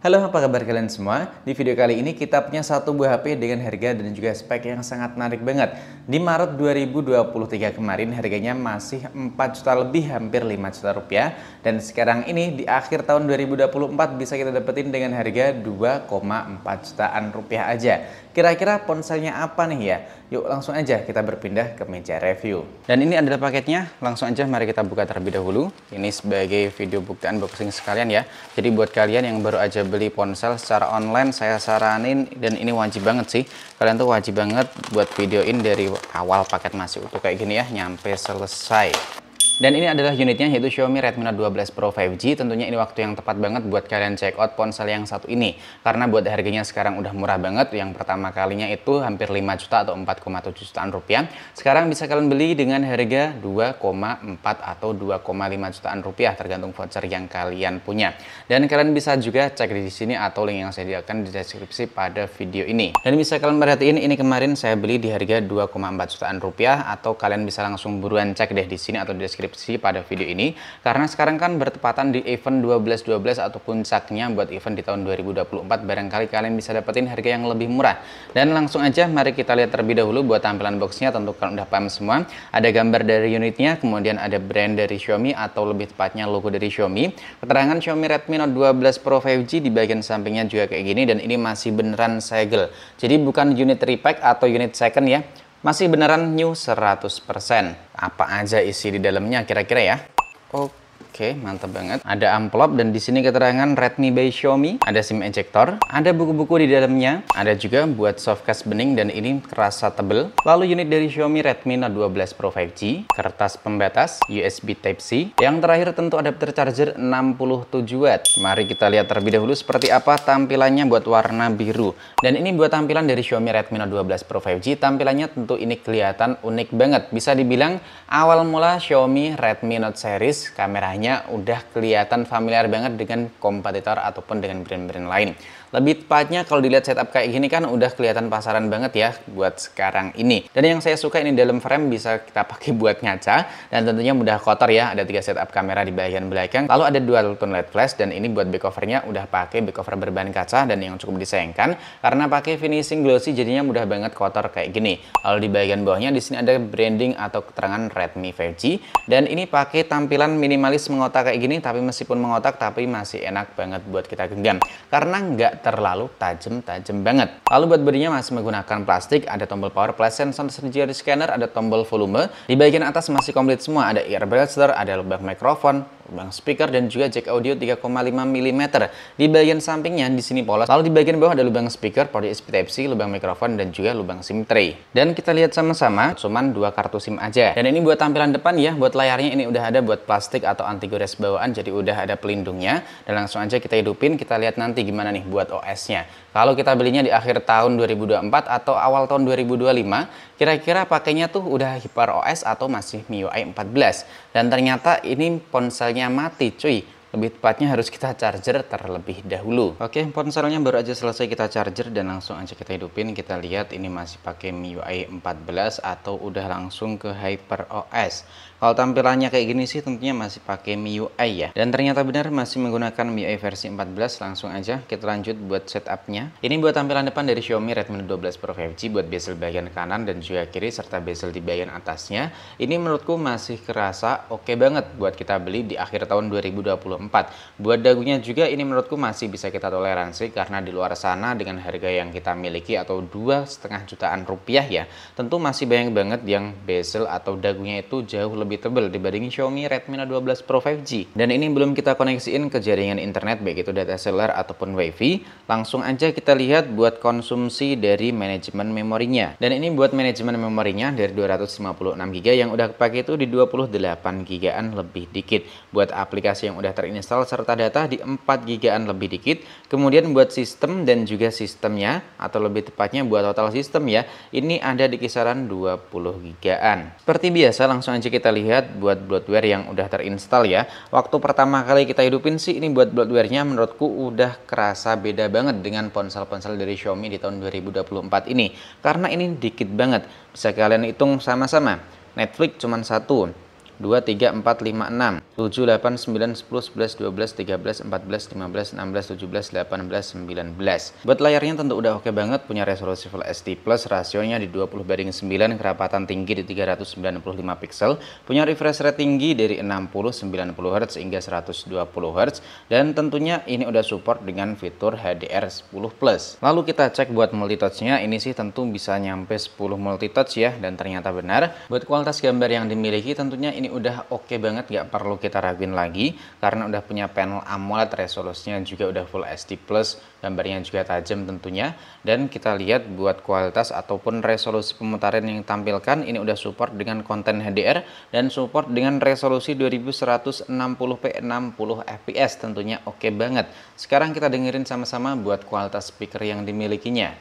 Halo, apa kabar kalian semua? Di video kali ini kita punya satu buah HP dengan harga dan juga spek yang sangat menarik banget. Di Maret 2023 kemarin harganya masih 4 juta lebih, hampir 5 juta rupiah. Dan sekarang ini di akhir tahun 2024 bisa kita dapetin dengan harga 2,4 jutaan rupiah aja. Kira-kira ponselnya apa nih ya? Yuk langsung aja kita berpindah ke meja review. Dan ini adalah paketnya, langsung aja mari kita buka terlebih dahulu. Ini sebagai video bukti unboxing sekalian ya. Jadi buat kalian yang baru aja beli ponsel secara online, saya saranin, dan ini wajib banget sih, kalian tuh wajib banget buat videoin dari awal paket masih utuh kayak gini ya, nyampe selesai. Dan ini adalah unitnya, yaitu Xiaomi Redmi Note 12 Pro 5G. Tentunya ini waktu yang tepat banget buat kalian check out ponsel yang satu ini, karena buat harganya sekarang udah murah banget. Yang pertama kalinya itu hampir 5 juta atau 4,7 jutaan rupiah. Sekarang bisa kalian beli dengan harga 2,4 atau 2,5 jutaan rupiah, tergantung voucher yang kalian punya. Dan kalian bisa juga cek di sini atau link yang saya sediakan di deskripsi pada video ini. Dan bisa kalian perhatiin, ini kemarin saya beli di harga 2,4 jutaan rupiah, atau kalian bisa langsung buruan cek deh di sini atau di deskripsi pada video ini, karena sekarang kan bertepatan di event 12.12 atau puncaknya buat event di tahun 2024. Barangkali kalian bisa dapetin harga yang lebih murah. Dan langsung aja mari kita lihat terlebih dahulu buat tampilan boxnya. Tentu kalian udah paham semua, ada gambar dari unitnya, kemudian ada brand dari Xiaomi atau lebih tepatnya logo dari Xiaomi, keterangan Xiaomi Redmi Note 12 Pro 5G di bagian sampingnya juga kayak gini. Dan ini masih beneran segel, jadi bukan unit repack atau unit second ya, masih beneran new 100%. Apa aja isi di dalamnya kira-kira ya? Oke, mantap banget. Ada amplop dan di sini keterangan Redmi by Xiaomi, ada SIM ejector, ada buku-buku di dalamnya, ada juga buat softcase bening dan ini kerasa tebel. Lalu unit dari Xiaomi Redmi Note 12 Pro 5G, kertas pembatas, USB Type-C. Yang terakhir tentu adapter charger 67 watt. Mari kita lihat terlebih dahulu seperti apa tampilannya buat warna biru. Dan ini buat tampilan dari Xiaomi Redmi Note 12 Pro 5G. Tampilannya tentu ini kelihatan unik banget. Bisa dibilang awal mula Xiaomi Redmi Note series, kameranya udah kelihatan familiar banget dengan kompetitor ataupun dengan brand-brand lain. Lebih tepatnya kalau dilihat setup kayak gini kan udah kelihatan pasaran banget ya buat sekarang ini. Dan yang saya suka ini dalam frame bisa kita pakai buat ngaca, dan tentunya mudah kotor ya. Ada 3 setup kamera di bagian belakang, lalu ada dual tone LED flash, dan ini buat back covernya udah pakai back cover berbahan kaca, dan yang cukup disayangkan karena pakai finishing glossy jadinya mudah banget kotor kayak gini. Lalu di bagian bawahnya di sini ada branding atau keterangan Redmi 5G, dan ini pakai tampilan minimalis mengotak kayak gini, tapi meskipun mengotak tapi masih enak banget buat kita genggam karena nggak terlalu tajam banget. Lalu buat bodinya masih menggunakan plastik, ada tombol power plus sensor jari scanner, ada tombol volume. Di bagian atas masih komplit semua, ada ear blaster, ada lubang mikrofon, lubang speaker, dan juga jack audio 3,5 mm. Di bagian sampingnya di sini polos. Lalu di bagian bawah ada lubang speaker, port USB Type-C, lubang mikrofon, dan juga lubang SIM tray. Dan kita lihat sama-sama, cuman 2 kartu SIM aja. Dan ini buat tampilan depan ya, buat layarnya ini udah ada buat plastik atau anti gores bawaan, jadi udah ada pelindungnya. Dan langsung aja kita hidupin, kita lihat nanti gimana nih buat OS-nya. Kalau kita belinya di akhir tahun 2024 atau awal tahun 2025, kira-kira pakainya tuh udah HyperOS atau masih MIUI 14. Dan ternyata ini ponselnya mati cuy. Lebih tepatnya harus kita charger terlebih dahulu. Oke, ponselnya baru aja selesai kita charger dan langsung aja kita hidupin. Kita lihat ini masih pakai MIUI 14 atau udah langsung ke HyperOS. Kalau tampilannya kayak gini sih tentunya masih pakai MIUI ya. Dan ternyata benar masih menggunakan MIUI versi 14. Langsung aja kita lanjut buat setupnya. Ini buat tampilan depan dari Xiaomi Redmi Note 12 Pro 5G buat bezel bagian kanan dan juga kiri serta bezel di bagian atasnya. Ini menurutku masih kerasa oke banget buat kita beli di akhir tahun 2024. Buat dagunya juga ini menurutku masih bisa kita toleransi, karena di luar sana dengan harga yang kita miliki atau 2,5 jutaan rupiah ya, tentu masih banyak banget yang bezel atau dagunya itu jauh lebih tebal dibanding Xiaomi Redmi Note 12 Pro 5G. Dan ini belum kita koneksiin ke jaringan internet baik itu data seluler ataupun WiFi. Langsung aja kita lihat buat konsumsi dari manajemen memorinya. Dan ini buat manajemen memorinya dari 256 GB yang udah kepake itu di 28 GB-an lebih dikit. Buat aplikasi yang udah terinstall serta data di 4 GB-an lebih dikit. Kemudian buat sistem dan juga sistemnya, atau lebih tepatnya buat total sistem ya, ini ada di kisaran 20 GB-an. Seperti biasa langsung aja kita lihat buat bloatware yang udah terinstall ya. Waktu pertama kali kita hidupin sih ini buat bloatware-nya menurutku udah kerasa beda banget dengan ponsel-ponsel dari Xiaomi di tahun 2024 ini. Karena ini dikit banget. Bisa kalian hitung sama-sama. Netflix cuma 1, 2, 3, 4, 5, 6, 7, 8, 9, 10, 11, 12, 13, 14, 15, 16, 17, 18, 19. Buat layarnya tentu udah oke banget, punya resolusi Full HD+, rasionya di 20:9, kerapatan tinggi di 395 pixel, punya refresh rate tinggi dari 60, 90 Hz hingga 120 Hz, dan tentunya ini udah support dengan fitur HDR10+. Lalu kita cek buat multitouch-nya, ini sih tentu bisa nyampe 10 multitouch ya, dan ternyata benar. Buat kualitas gambar yang dimiliki tentunya ini udah oke banget, gak perlu kita raguin lagi karena udah punya panel AMOLED, resolusinya juga udah Full HD+, gambarnya juga tajam tentunya. Dan kita lihat buat kualitas ataupun resolusi pemutaran yang ditampilkan ini udah support dengan konten HDR dan support dengan resolusi 2160p 60 fps, tentunya oke banget. Sekarang kita dengerin sama-sama buat kualitas speaker yang dimilikinya.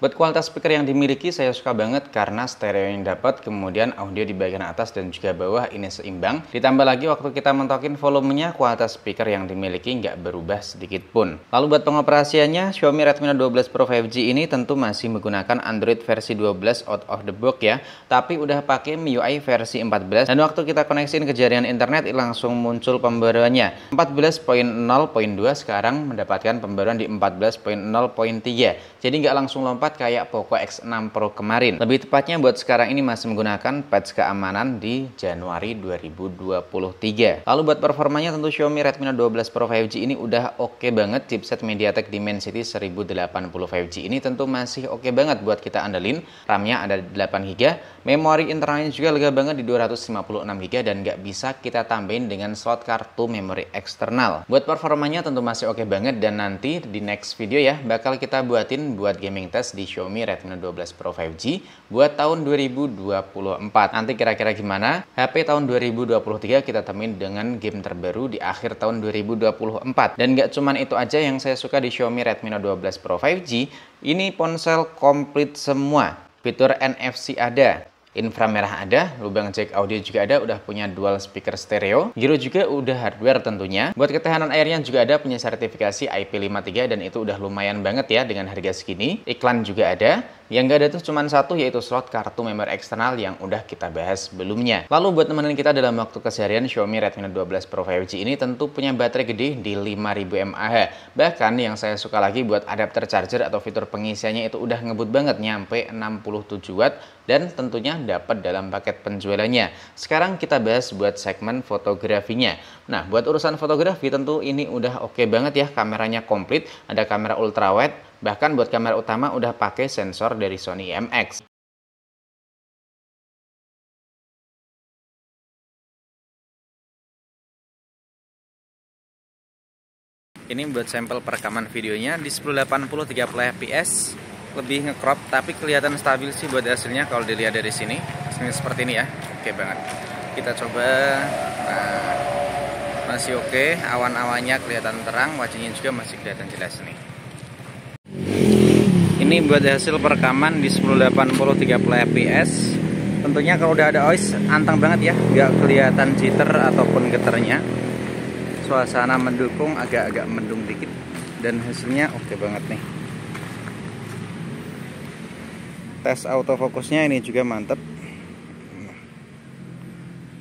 Buat kualitas speaker yang dimiliki saya suka banget karena stereo yang dapat, kemudian audio di bagian atas dan juga bawah ini seimbang. Ditambah lagi waktu kita mentokin volumenya, kualitas speaker yang dimiliki nggak berubah sedikit pun. Lalu buat pengoperasiannya, Xiaomi Redmi Note 12 Pro 5G ini tentu masih menggunakan Android versi 12 out of the box ya, tapi udah pakai MIUI versi 14, dan waktu kita koneksiin ke jaringan internet langsung muncul pembaruannya. 14.0.2 sekarang mendapatkan pembaruan di 14.0.3, jadi nggak langsung lompat kayak Poco X6 Pro kemarin. Lebih tepatnya buat sekarang ini masih menggunakan patch keamanan di Januari 2023. Lalu buat performanya tentu Xiaomi Redmi Note 12 Pro 5G ini udah oke banget. Chipset MediaTek Dimensity 1080 5G ini tentu masih oke banget buat kita andelin. RAM-nya ada 8GB, memori internalnya juga lega banget di 256GB, dan nggak bisa kita tambahin dengan slot kartu memori eksternal. Buat performanya tentu masih oke banget, dan nanti di next video ya bakal kita buatin buat gaming test di Xiaomi Redmi Note 12 Pro 5G buat tahun 2024. Nanti kira-kira gimana HP tahun 2023 kita temuin dengan game terbaru di akhir tahun 2024. Dan nggak cuman itu aja yang saya suka di Xiaomi Redmi Note 12 Pro 5G, ini ponsel komplit semua. Fitur NFC ada, inframerah ada, lubang jack audio juga ada, udah punya dual speaker stereo, gyro juga udah hardware tentunya. Buat ketahanan airnya juga ada, punya sertifikasi IP53, dan itu udah lumayan banget ya dengan harga segini. Iklan juga ada. Yang nggak ada tuh cuma satu, yaitu slot kartu memori eksternal yang udah kita bahas sebelumnya. Lalu buat teman-teman kita dalam waktu keseharian, Xiaomi Redmi Note 12 Pro 5G ini tentu punya baterai gede di 5000 mAh. Bahkan yang saya suka lagi buat adapter charger atau fitur pengisiannya itu udah ngebut banget, nyampe 67 watt, dan tentunya dapat dalam paket penjualannya. Sekarang kita bahas buat segmen fotografinya. Nah, buat urusan fotografi tentu ini udah oke banget ya, kameranya komplit, ada kamera ultrawide. Bahkan buat kamera utama udah pakai sensor dari Sony IMX. Ini buat sampel perekaman videonya di 1080 30 fps, lebih ngecrop tapi kelihatan stabil sih buat hasilnya kalau dilihat dari sini. Seperti ini ya, oke banget. Kita coba. Nah, masih oke, awan-awannya kelihatan terang, wajahnya juga masih kelihatan jelas nih. Ini buat hasil perekaman di 1080 30 fps. Tentunya kalau udah ada OIS anteng banget ya, nggak kelihatan jitter ataupun geternya. Suasana mendukung, agak-agak mendung dikit, dan hasilnya oke banget nih. Tes autofokusnya ini juga mantep.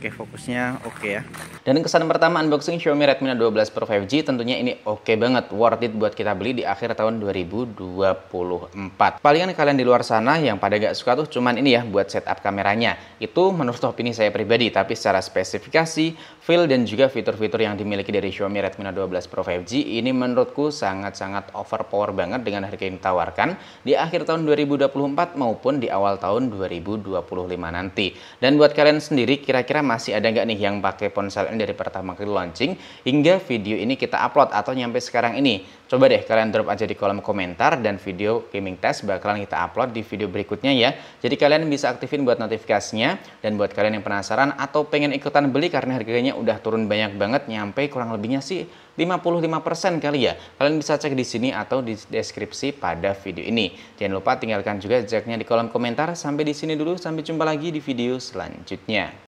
Oke, fokusnya oke ya. Dan kesan pertama unboxing Xiaomi Redmi Note 12 Pro 5G, tentunya ini oke banget, worth it buat kita beli di akhir tahun 2024. Palingan kalian di luar sana yang pada gak suka tuh cuman ini ya buat setup kameranya. Itu menurut opini saya pribadi, tapi secara spesifikasi, feel, dan juga fitur-fitur yang dimiliki dari Xiaomi Redmi Note 12 Pro 5G ini menurutku sangat-sangat overpower banget dengan harga yang ditawarkan di akhir tahun 2024 maupun di awal tahun 2025 nanti. Dan buat kalian sendiri, kira-kira masih ada nggak nih yang pakai ponsel ini dari pertama kali launching hingga video ini kita upload atau nyampe sekarang ini? Coba deh kalian drop aja di kolom komentar, dan video gaming test bakalan kita upload di video berikutnya ya. Jadi kalian bisa aktifin buat notifikasinya, dan buat kalian yang penasaran atau pengen ikutan beli karena harganya udah turun banyak banget, nyampe kurang lebihnya sih 55% kali ya. Kalian bisa cek di sini atau di deskripsi pada video ini. Jangan lupa tinggalkan juga jejaknya di kolom komentar. Sampai di sini dulu, sampai jumpa lagi di video selanjutnya.